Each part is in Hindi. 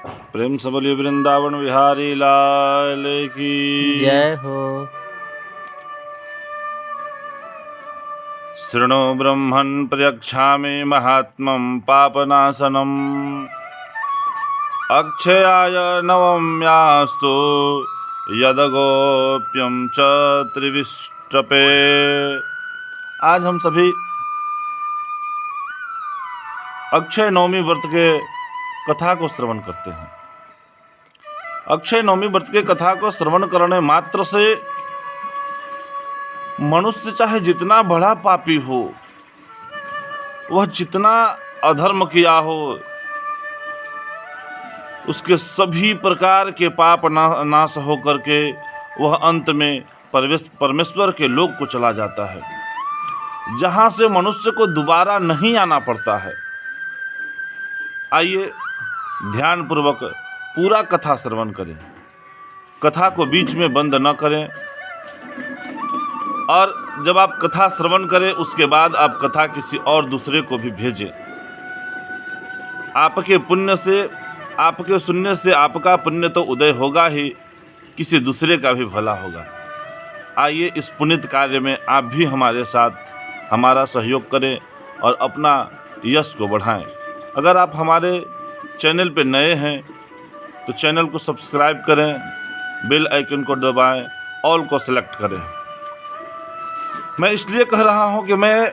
प्रेम से बोलिए वृंदावन बिहारी लाल की जय हो। शृणु ब्रह्मन् प्रयच्छामि महात्मं पापनाशनम् अक्षयाय नवम्यास्तु यदगोप्यं च त्रिविष्टपे। आज हम सभी अक्षय नवमी व्रत के कथा को श्रवण करते हैं। अक्षय नवमी व्रत के कथा को श्रवण करने मात्र से मनुष्य चाहे जितना बड़ा पापी हो, वह जितना अधर्म किया हो, उसके सभी प्रकार के पाप नाश हो करके वह अंत में परमेश्वर के लोक को चला जाता है, जहाँ से मनुष्य को दोबारा नहीं आना पड़ता है। आइए ध्यान पूर्वक पूरा कथा श्रवण करें। कथा को बीच में बंद न करें, और जब आप कथा श्रवण करें उसके बाद आप कथा किसी और दूसरे को भी भेजें। आपके पुण्य से, आपके सुनने से आपका पुण्य तो उदय होगा ही, किसी दूसरे का भी भला होगा। आइए इस पुनित कार्य में आप भी हमारे साथ हमारा सहयोग करें और अपना यश को बढ़ाएं। अगर आप हमारे चैनल पर नए हैं तो चैनल को सब्सक्राइब करें, बेल आइकन को दबाएं, ऑल को सेलेक्ट करें। मैं इसलिए कह रहा हूं कि मैं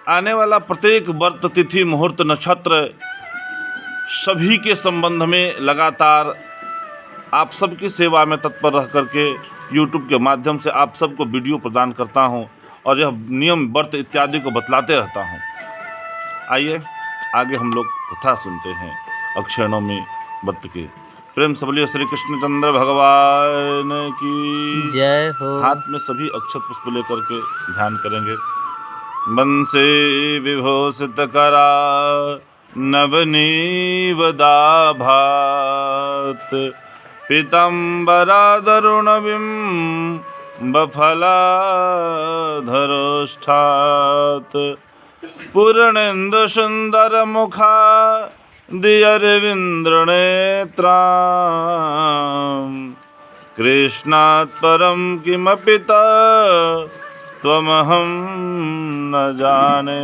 आने वाला प्रत्येक व्रत, तिथि, मुहूर्त, नक्षत्र सभी के संबंध में लगातार आप सबकी सेवा में तत्पर रह करके YouTube के माध्यम से आप सबको वीडियो प्रदान करता हूं और यह नियम, व्रत इत्यादि को बतलाते रहता हूं। आइए आगे हम लोग कथा सुनते हैं अक्षय नवमी व्रत की। प्रेम से बोलिए श्री कृष्णचंद्र भगवान की जय हो। हाथ में सभी अक्षत पुष्प लेकर के ध्यान करेंगे। बंसे विभूषित करा नवनीवदाभात पीतांबरा दरुणविं बफलाधरोष्ठात् पूर्णेन्दु सुंदर मुखा दियरविंद्र नेत्रां कृष्णात् परं किमपि त्वमहं न जाने।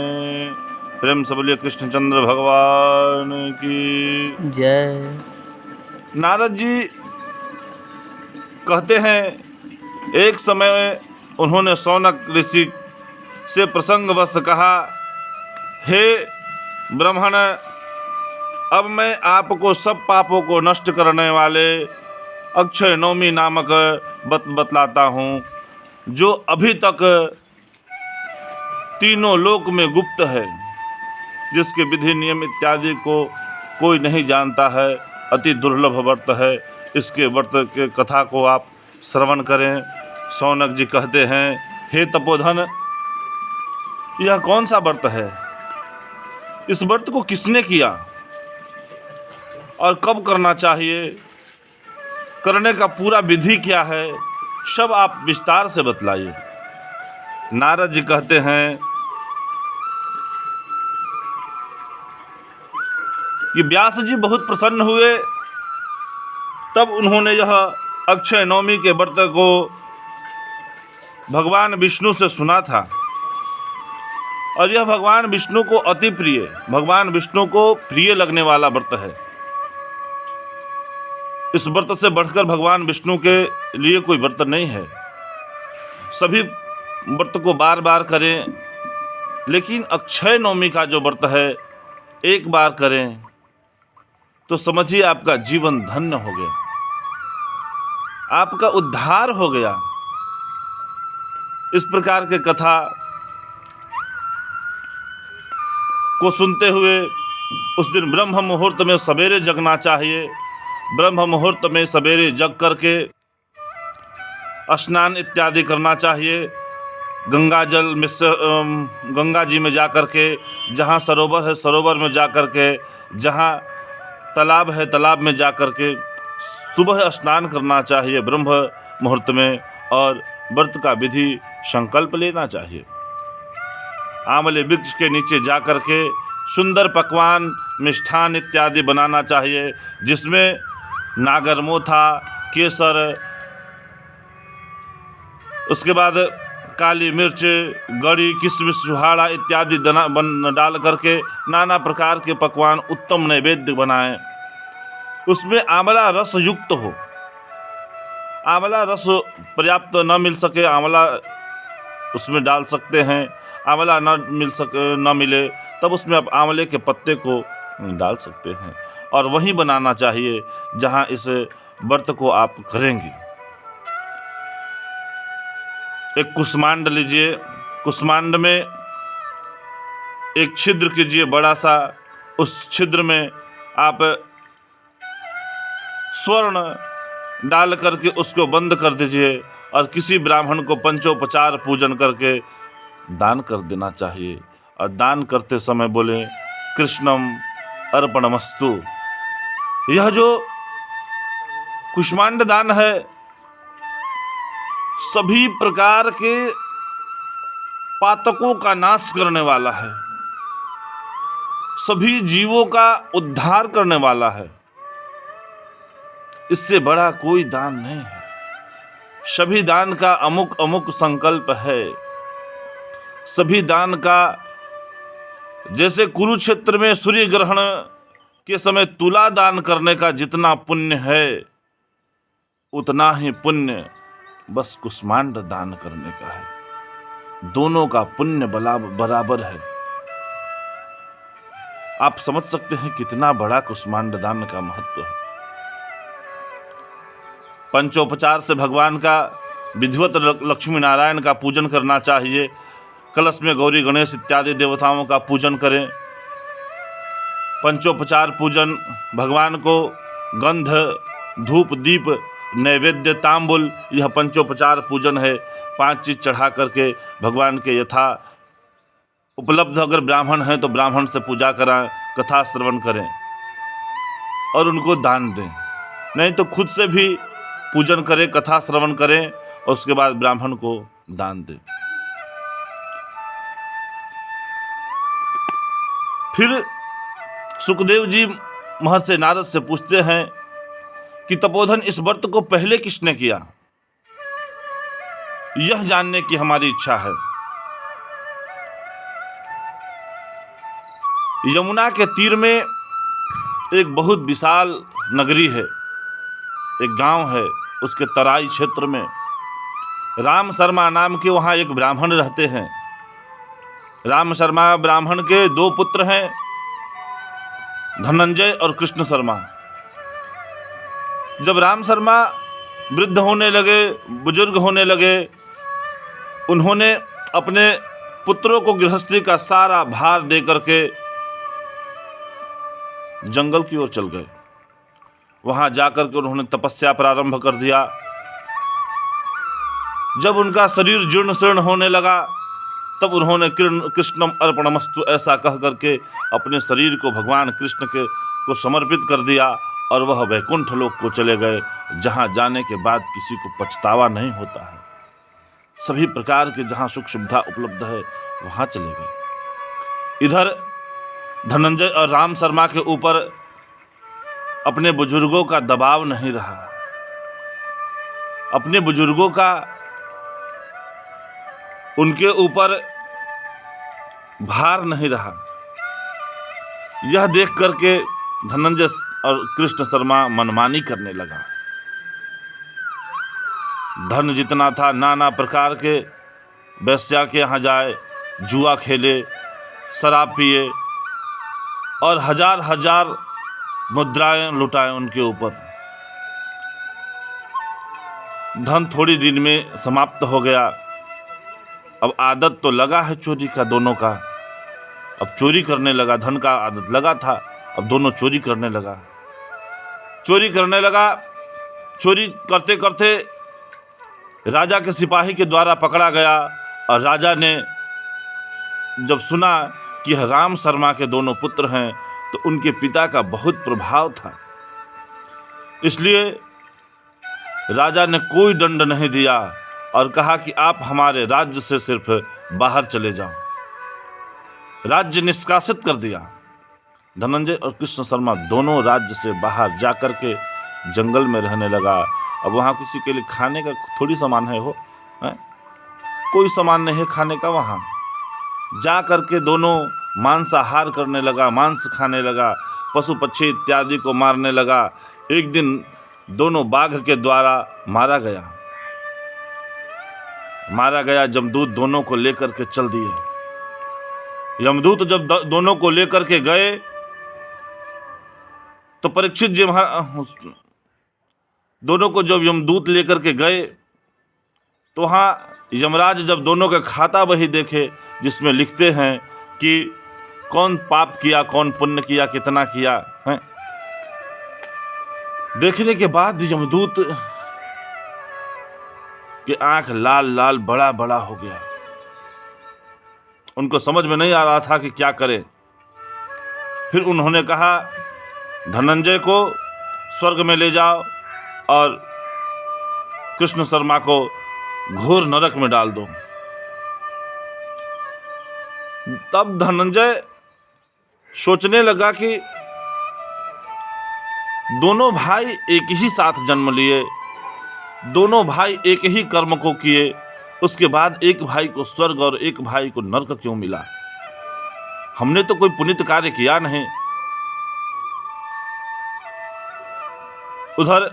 प्रेम से बोलिए कृष्णचंद्र भगवान की जय। नारद जी कहते हैं, एक समय उन्होंने शौनक ऋषि से प्रसंगवश कहा, हे ब्राह्मण, अब मैं आपको सब पापों को नष्ट करने वाले अक्षय नवमी नामक बतलाता हूँ, जो अभी तक तीनों लोक में गुप्त है, जिसके विधि नियम इत्यादि को कोई नहीं जानता है। अति दुर्लभ व्रत है। इसके व्रत के कथा को आप श्रवण करें। शौनक जी कहते हैं, हे तपोधन, यह कौन सा व्रत है? इस व्रत को किसने किया और कब करना चाहिए? करने का पूरा विधि क्या है? सब आप विस्तार से बतलाइए। नारद जी कहते हैं कि व्यास जी बहुत प्रसन्न हुए। तब उन्होंने यह अक्षय नवमी के व्रत को भगवान विष्णु से सुना था, और यह भगवान विष्णु को अति प्रिय, भगवान विष्णु को प्रिय लगने वाला व्रत है। इस व्रत से बढ़कर भगवान विष्णु के लिए कोई व्रत नहीं है। सभी व्रत को बार बार करें, लेकिन अक्षय नवमी का जो व्रत है एक बार करें तो समझिए आपका जीवन धन्य हो गया, आपका उद्धार हो गया। इस प्रकार के कथा को सुनते हुए उस दिन ब्रह्म मुहूर्त में सवेरे जगना चाहिए। ब्रह्म मुहूर्त में सवेरे जग करके स्नान इत्यादि करना चाहिए। गंगा जी में जा करके, जहाँ सरोवर है सरोवर में जा करके, जहाँ तालाब है तालाब में जा करके सुबह स्नान करना चाहिए ब्रह्म मुहूर्त में, और व्रत का विधि संकल्प लेना चाहिए। आंवले वृक्ष के नीचे जा करके सुंदर पकवान मिष्ठान इत्यादि बनाना चाहिए, जिसमें नागरमोथा, केसर, उसके बाद काली मिर्च, गड़ी, किशमिश, सुहाड़ा इत्यादि डाल करके नाना प्रकार के पकवान, उत्तम नैवेद्य बनाएं। उसमें आंवला रस युक्त हो। आंवला रस पर्याप्त न मिल सके, आंवला उसमें डाल सकते हैं। आंवला न मिले तब उसमें आप आंवले के पत्ते को डाल सकते हैं, और वही बनाना चाहिए जहां इस व्रत को आप करेंगे। एक कुष्मांड लीजिए, कुष्मांड में एक छिद्र कीजिए बड़ा सा, उस छिद्र में आप स्वर्ण डाल करके उसको बंद कर दीजिए, और किसी ब्राह्मण को पंचोपचार पूजन करके दान कर देना चाहिए। और दान करते समय बोले कृष्णम अर्पणमस्तु। यह जो कुष्मांड दान है सभी प्रकार के पातकों का नाश करने वाला है, सभी जीवों का उद्धार करने वाला है। इससे बड़ा कोई दान नहीं है। सभी दान का अमुक अमुक संकल्प है। सभी दान का, जैसे कुरुक्षेत्र में सूर्य ग्रहण के समय तुला दान करने का जितना पुण्य है, उतना ही पुण्य बस कुष्मांड दान करने का है। दोनों का पुण्य बराबर है। आप समझ सकते हैं कितना बड़ा कुष्मांड दान का महत्व है। पंचोपचार से भगवान का विधिवत लक्ष्मी नारायण का पूजन करना चाहिए। कलश में गौरी गणेश इत्यादि देवताओं का पूजन करें। पंचोपचार पूजन भगवान को गंध, धूप, दीप, नैवेद्य, तांबुल, यह पंचोपचार पूजन है। 5 चीज़ चढ़ा करके भगवान के यथा उपलब्ध अगर ब्राह्मण हैं तो ब्राह्मण से पूजा कराएं, कथा श्रवण करें और उनको दान दें। नहीं तो खुद से भी पूजन करें, कथा श्रवण करें और उसके बाद ब्राह्मण को दान दें। फिर सुखदेव जी महर्षि नारद से पूछते हैं कि तपोधन इस व्रत को पहले किसने किया, यह जानने की हमारी इच्छा है। यमुना के तीर में एक बहुत विशाल नगरी है, एक गांव है। उसके तराई क्षेत्र में राम शर्मा नाम के वहाँ एक ब्राह्मण रहते हैं। राम शर्मा ब्राह्मण के 2 पुत्र हैं, धनंजय और कृष्ण शर्मा। जब राम शर्मा वृद्ध होने लगे, बुजुर्ग होने लगे, उन्होंने अपने पुत्रों को गृहस्थी का सारा भार दे करके जंगल की ओर चल गए। वहां जाकर के उन्होंने तपस्या प्रारंभ कर दिया। जब उनका शरीर जीर्ण शीर्ण होने लगा तब उन्होंने कृष्णम अर्पणमस्तु ऐसा कह करके अपने शरीर को भगवान कृष्ण को समर्पित कर दिया और वह वैकुंठ लोक को चले गए, जहां जाने के बाद किसी को पछतावा नहीं होता है। सभी प्रकार के जहां सुख सुविधा उपलब्ध है वहां चले गए। इधर धनंजय और राम शर्मा के ऊपर अपने बुजुर्गों का दबाव नहीं रहा, अपने बुजुर्गों का उनके ऊपर भार नहीं रहा। यह देख करके धनंजय और कृष्ण शर्मा मनमानी करने लगा। धन जितना था नाना प्रकार के वैश्या के यहाँ जाए, जुआ खेले, शराब पिए और हजार हजार मुद्राएं लुटाएं उनके ऊपर। धन थोड़ी दिन में समाप्त हो गया। अब आदत तो लगा है चोरी का दोनों का, अब चोरी करने लगा। धन का आदत लगा था, अब दोनों चोरी करने लगा। चोरी करते करते राजा के सिपाही के द्वारा पकड़ा गया और राजा ने जब सुना कि यह राम शर्मा के दोनों पुत्र हैं तो उनके पिता का बहुत प्रभाव था, इसलिए राजा ने कोई दंड नहीं दिया और कहा कि आप हमारे राज्य से सिर्फ बाहर चले जाओ। राज्य निष्कासित कर दिया। धनंजय और कृष्ण शर्मा दोनों राज्य से बाहर जा कर के जंगल में रहने लगा। अब वहाँ किसी के लिए खाने का थोड़ी सामान है, कोई सामान नहीं है खाने का। वहाँ जा कर के दोनों मांसाहार करने लगा, मांस खाने लगा, पशु पक्षी इत्यादि को मारने लगा। एक दिन दोनों बाघ के द्वारा मारा गया। यमदूत दोनों को लेकर के चल दिए। यमदूत जब दोनों को लेकर के गए तो परीक्षित जी दोनों को जब यमदूत लेकर के गए तो वहाँ यमराज जब दोनों के खाता बही देखे जिसमें लिखते हैं कि कौन पाप किया, कौन पुण्य किया, कितना किया है, देखने के बाद यमदूत के आंख लाल लाल बड़ा बड़ा हो गया। उनको समझ में नहीं आ रहा था कि क्या करें। फिर उन्होंने कहा, धनंजय को स्वर्ग में ले जाओ और कृष्ण शर्मा को घोर नरक में डाल दो। तब धनंजय सोचने लगा कि दोनों भाई एक ही साथ जन्म लिए, दोनों भाई एक ही कर्म को किए, उसके बाद एक भाई को स्वर्ग और एक भाई को नरक क्यों मिला? हमने तो कोई पुनीत कार्य किया नहीं। उधर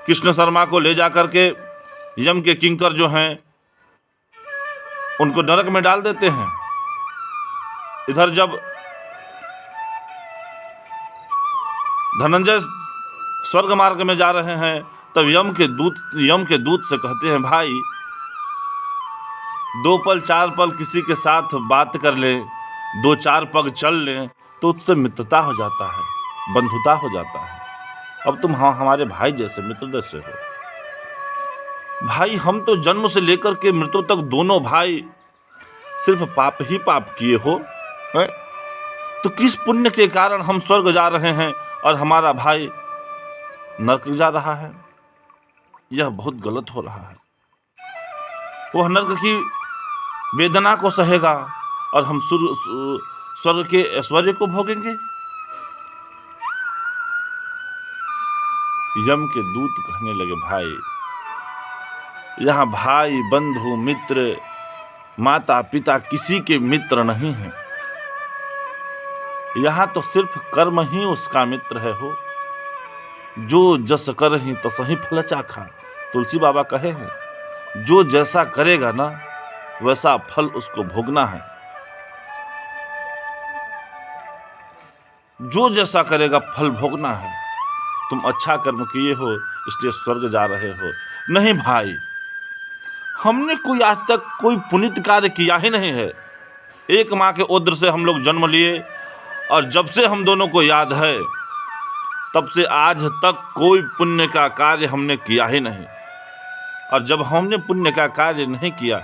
कृष्ण शर्मा को ले जाकर के यम के किंकर जो हैं उनको नरक में डाल देते हैं। इधर जब धनंजय स्वर्ग मार्ग में जा रहे हैं तब यम के दूत से कहते हैं, भाई 2 पल 4 पल किसी के साथ बात कर लें, 2-4 पग चल लें तो उससे मित्रता हो जाता है, बंधुता हो जाता है। अब तुम हमारे भाई जैसे, मित्र जैसे हो। भाई हम तो जन्म से लेकर के मृत्यु तक दोनों भाई सिर्फ पाप ही पाप किए हो, है? तो किस पुण्य के कारण हम स्वर्ग जा रहे हैं और हमारा भाई नरक जा रहा है? यह बहुत गलत हो रहा है। वह नरक की वेदना को सहेगा और हम स्वर्ग के ऐश्वर्य को भोगेंगे। यम के दूत कहने लगे, भाई यहाँ भाई बंधु मित्र माता पिता किसी के मित्र नहीं हैं। यहाँ तो सिर्फ कर्म ही उसका मित्र है। हो जो जस करहि तसहि फल चाखा, तुलसी बाबा कहे हैं, जो जैसा करेगा ना वैसा फल उसको भोगना है। जो जैसा करेगा फल भोगना है। तुम अच्छा कर्म किए हो इसलिए स्वर्ग जा रहे हो। नहीं भाई, हमने कोई आज तक कोई पुनीत कार्य किया ही नहीं है। एक माँ के उदर से हम लोग जन्म लिए और जब से हम दोनों को याद है तब से आज तक कोई पुण्य का कार्य हमने किया ही नहीं। और जब हमने पुण्य का कार्य नहीं किया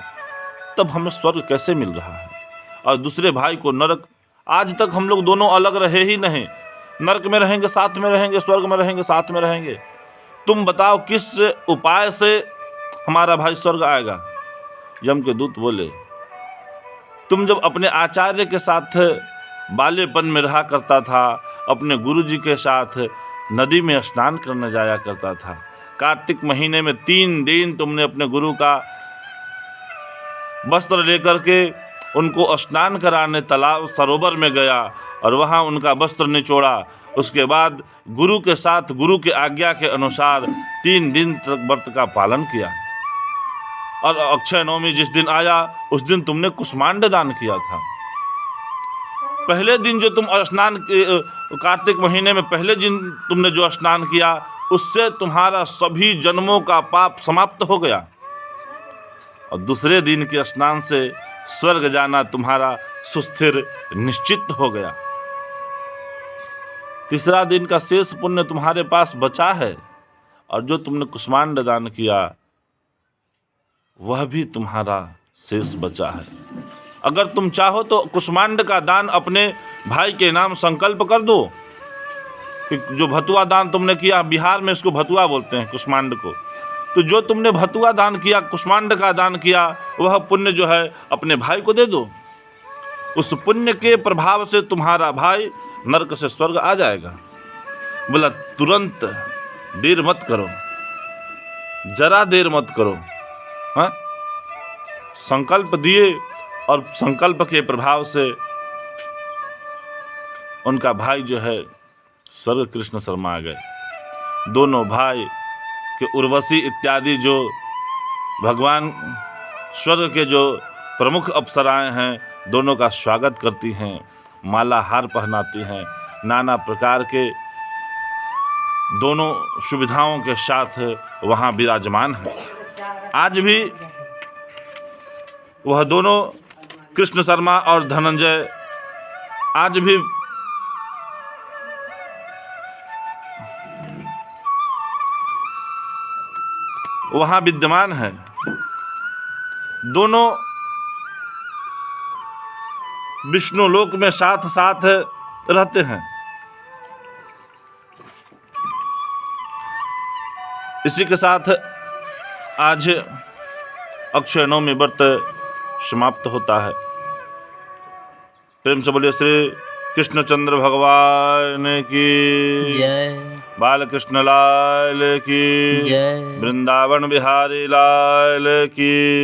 तब हमें स्वर्ग कैसे मिल रहा है? और दूसरे भाई को नरक। आज तक हम लोग दोनों अलग रहे ही नहीं। नरक में रहेंगे साथ में रहेंगे, स्वर्ग में रहेंगे साथ में रहेंगे। तुम बताओ किस उपाय से हमारा भाई स्वर्ग आएगा? यम के दूत बोले, तुम जब अपने आचार्य के साथ बालेपन में रहा करता था, अपने गुरुजी के साथ नदी में स्नान करने जाया करता था। कार्तिक महीने में 3 दिन तुमने अपने गुरु का वस्त्र लेकर के उनको स्नान कराने तालाब सरोवर में गया और वहाँ उनका वस्त्र निचोड़ा। उसके बाद गुरु के साथ गुरु के आज्ञा के अनुसार 3 दिन तक व्रत का पालन किया। और अक्षय नवमी जिस दिन आया उस दिन तुमने कुष्मांड दान किया था। पहले दिन जो तुम स्नान कार्तिक महीने में पहले दिन तुमने जो स्नान किया उससे तुम्हारा सभी जन्मों का पाप समाप्त हो गया। और दूसरे दिन के स्नान से स्वर्ग जाना तुम्हारा सुस्थिर निश्चित हो गया। तीसरा दिन का शेष पुण्य तुम्हारे पास बचा है और जो तुमने कुष्मांड दान किया वह भी तुम्हारा शेष बचा है। अगर तुम चाहो तो कुष्मांड का दान अपने भाई के नाम संकल्प कर दो। जो भतुआ दान तुमने किया, बिहार में इसको भतुआ बोलते हैं कुष्मांड को, तो जो तुमने भतुआ दान किया, कुष्मांड का दान किया, वह पुण्य जो है अपने भाई को दे दो। उस पुण्य के प्रभाव से तुम्हारा भाई नरक से स्वर्ग आ जाएगा। बोला तुरंत देर मत करो, जरा देर मत करो। हाँ, संकल्प दिए और संकल्प के प्रभाव से उनका भाई जो है स्वर्ग कृष्ण शर्मा आ गए। दोनों भाई के उर्वशी इत्यादि जो भगवान स्वर्ग के जो प्रमुख अप्सराएं हैं, दोनों का स्वागत करती हैं, माला हार पहनाती हैं, नाना प्रकार के दोनों सुविधाओं के साथ वहाँ विराजमान हैं। आज भी वह दोनों कृष्ण शर्मा और धनंजय आज भी वहाँ विद्यमान है। दोनों विष्णु लोक में साथ साथ रहते हैं। इसी के साथ आज अक्षय नवमी व्रत समाप्त होता है। प्रेम से बोलिए श्री कृष्णचंद्र भगवान की जय, बाल कृष्ण लाल की जय। वृंदावन बिहारी लाल की।